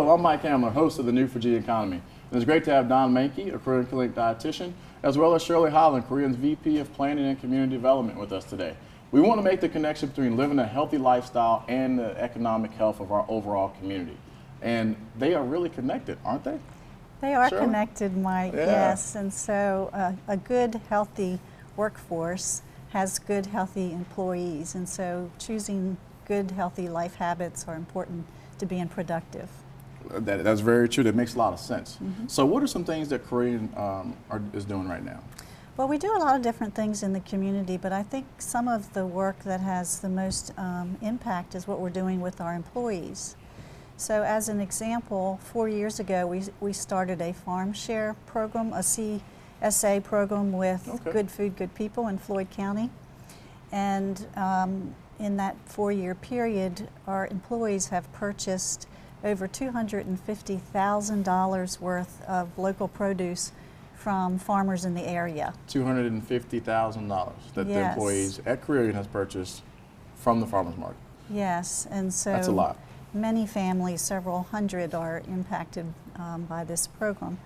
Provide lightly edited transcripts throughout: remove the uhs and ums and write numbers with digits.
Hello, I'm Mike Hamlar, host of the New Virginia Economy. And it's great to have Don Manke, a Carilion clinic dietitian, as well as Shirley Holland, Carilion's VP of Planning and Community Development, with us today. We want to make the connection between living a healthy lifestyle and the economic health of our overall community. And they are really connected, aren't they? They are Shirley? Connected, Mike, yes. And so a good, healthy workforce has good, healthy employees. And so choosing good, healthy life habits are important to being productive. That's very true. That makes a lot of sense. So what are some things that Carilion is doing right now? Well, we do a lot of different things in the community, but I think some of the work that has the most impact is what we're doing with our employees. So as an example, 4 years ago, we started a farm share program, a CSA program with Good Food, Good People in Floyd County. And in that 4-year period, our employees have purchased over $250,000 worth of local produce from farmers in the area. $250,000 that the employees at Carilion has purchased from the farmers market. Yes, and so that's a lot. Many families, several hundred, are impacted by this program.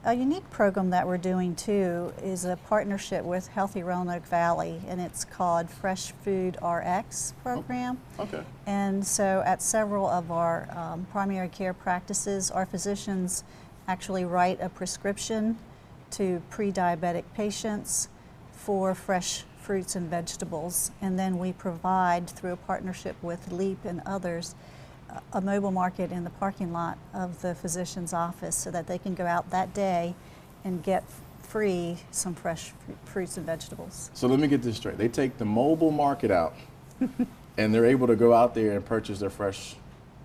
A unique program that we're doing too is a partnership with Healthy Roanoke Valley, and it's called Fresh Food RX program. Okay. And so at several of our primary care practices, our physicians actually write a prescription to pre-diabetic patients for fresh fruits and vegetables, and then we provide, through a partnership with LEAP and others, a mobile market in the parking lot of the physician's office so that they can go out that day and get free some fresh fruits and vegetables. So let me get this straight. They take the mobile market out and they're able to go out there and purchase their fresh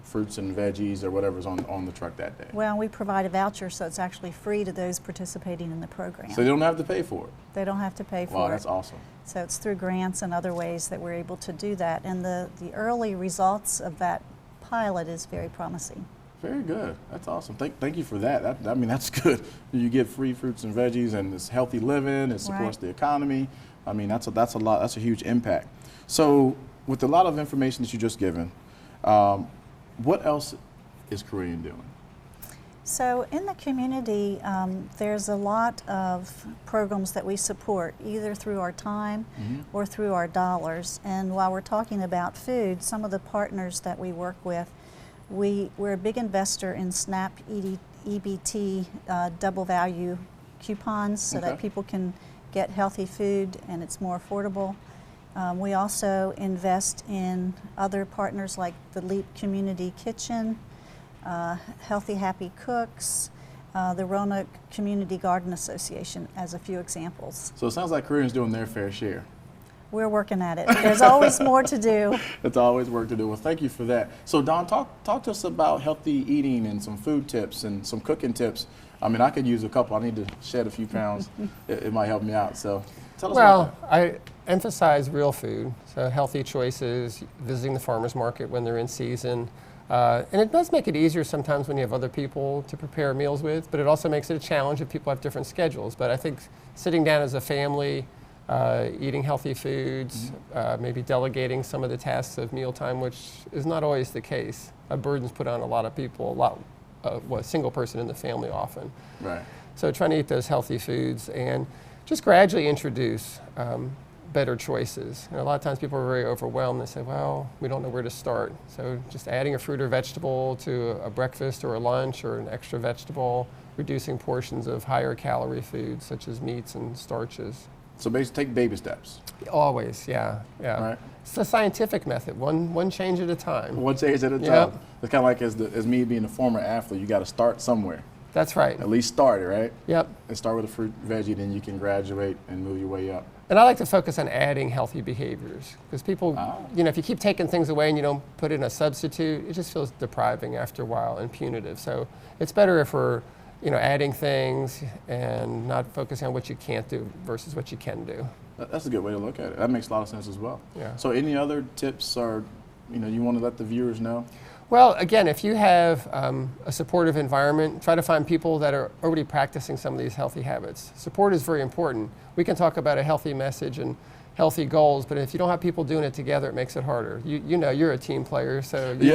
fruits and veggies or whatever's on the truck that day. Well, we provide a voucher, so it's actually free to those participating in the program. So they don't have to pay for it? They don't have to pay for it. Wow, that's awesome. So it's through grants and other ways that we're able to do that. And the early results of that pilot is very promising. Very good. That's awesome. Thank you for that. I mean, that's good. You get free fruits and veggies, and it's healthy living. It supports the economy. I mean, that's a lot. That's a huge impact. So, with a lot of information that you just given, what else is Carilion doing? So in the community, there's a lot of programs that we support, either through our time or through our dollars. And while we're talking about food, some of the partners that we work with, we're a big investor in SNAP EBT double value coupons so that people can get healthy food and it's more affordable. We also invest in other partners like the LEAP Community Kitchen, Healthy Happy Cooks, the Roanoke Community Garden Association, as a few examples. So it sounds like Carilion's doing their fair share. We're working at it. There's always more to do. There's always work to do. Well, thank you for that. So Don, talk to us about healthy eating and some food tips and some cooking tips. I mean, I could use a couple. I need to shed a few pounds. It might help me out. So tell us about that. I emphasize real food, so healthy choices, visiting the farmer's market when they're in season. And it does make it easier sometimes when you have other people to prepare meals with, but it also makes it a challenge if people have different schedules. But I think sitting down as a family, eating healthy foods, maybe delegating some of the tasks of mealtime, which is not always the case. A burden's put on a lot of people, a single person in the family often. Right. So trying to eat those healthy foods and just gradually introduce better choices. And a lot of times people are very overwhelmed. They say, well, we don't know where to start. So just adding a fruit or vegetable to a breakfast or a lunch or an extra vegetable, reducing portions of higher calorie foods such as meats and starches. So basically take baby steps. Always, yeah. Right. It's a scientific method, one change at a time. One change at a time. Yep. It's kind of like as me being a former athlete, you got to start somewhere. That's right. At least start it, right? Yep. And start with a fruit, veggie, then you can graduate and move your way up. And I like to focus on adding healthy behaviors because people, if you keep taking things away and you don't put in a substitute, it just feels depriving after a while and punitive. So it's better if we're, adding things and not focusing on what you can't do versus what you can do. That's a good way to look at it. That makes a lot of sense as well. Yeah. So any other tips or, you want to let the viewers know? Well, again, if you have a supportive environment, try to find people that are already practicing some of these healthy habits. Support is very important. We can talk about a healthy message and healthy goals, but if you don't have people doing it together, it makes it harder. You know, you're a team player, so you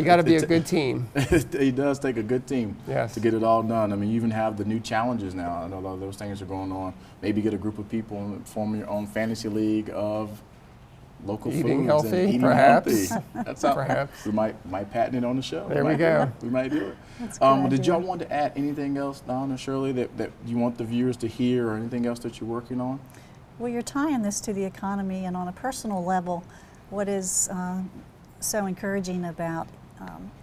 got to be a good team. It does take a good team Yes. to get it all done. I mean, you even have the new challenges now. I know a lot of those things are going on. Maybe get a group of people and form your own fantasy league of local Eating foods healthy, and eating perhaps. healthy. That's how Perhaps. we might patent it on the show. There we go. We might do it. That's a good Did idea. y'all want to add anything else, Don or Shirley, that you want the viewers to hear, or anything else that you're working on? Well, you're tying this to the economy, and on a personal level, what is so encouraging about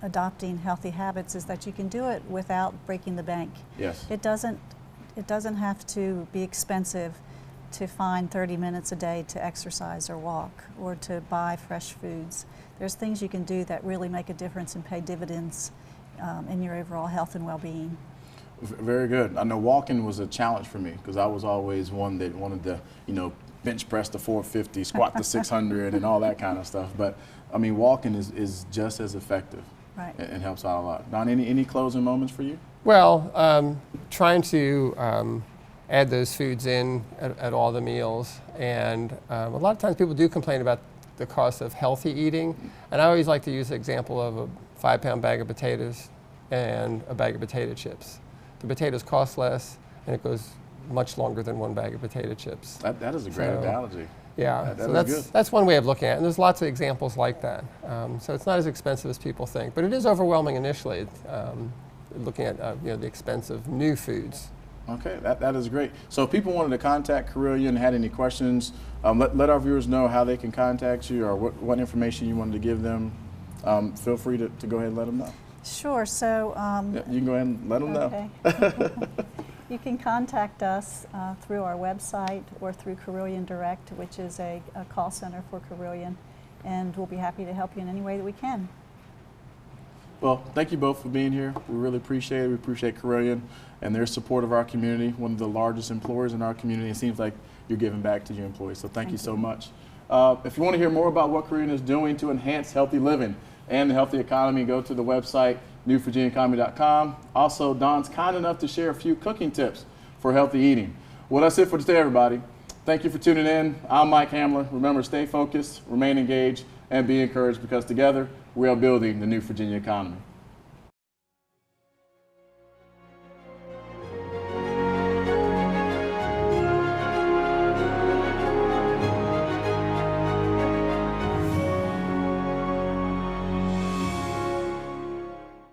adopting healthy habits is that you can do it without breaking the bank. Yes. It doesn't have to be expensive to find 30 minutes a day to exercise or walk or to buy fresh foods. There's things you can do that really make a difference and pay dividends in your overall health and well-being. Very good. I know walking was a challenge for me because I was always one that wanted to, bench press the 450, squat the 600, and all that kind of stuff. But I mean, walking is just as effective, Right. and helps out a lot. Don, any closing moments for you? Well, trying to add those foods in at all the meals, and a lot of times people do complain about the cost of healthy eating, and I always like to use the example of a 5-pound bag of potatoes and a bag of potato chips. The potatoes cost less, and it goes much longer than one bag of potato chips. That is a great So, analogy. Yeah, That so is good. that's one way of looking at it, and there's lots of examples like that. So it's not as expensive as people think, but it is overwhelming initially, looking at the expense of new foods. Okay, that is great. So if people wanted to contact Carilion, had any questions, let our viewers know how they can contact you or what information you wanted to give them. Feel free to go ahead and let them know. Sure. So Yeah, you can go ahead and let them know. okay. You can contact us through our website or through Carilion Direct, which is a call center for Carilion, and we'll be happy to help you in any way that we can. Well, thank you both for being here. We really appreciate it. We appreciate Carilion and their support of our community, one of the largest employers in our community. It seems like you're giving back to your employees, so thank you so much. If you want to hear more about what Carilion is doing to enhance healthy living and the healthy economy, go to the website, newvirginiaeconomy.com. Also, Don's kind enough to share a few cooking tips for healthy eating. Well, that's it for today, everybody. Thank you for tuning in. I'm Mike Hamlar. Remember, stay focused, remain engaged, and be encouraged, because together we are building the new Virginia economy.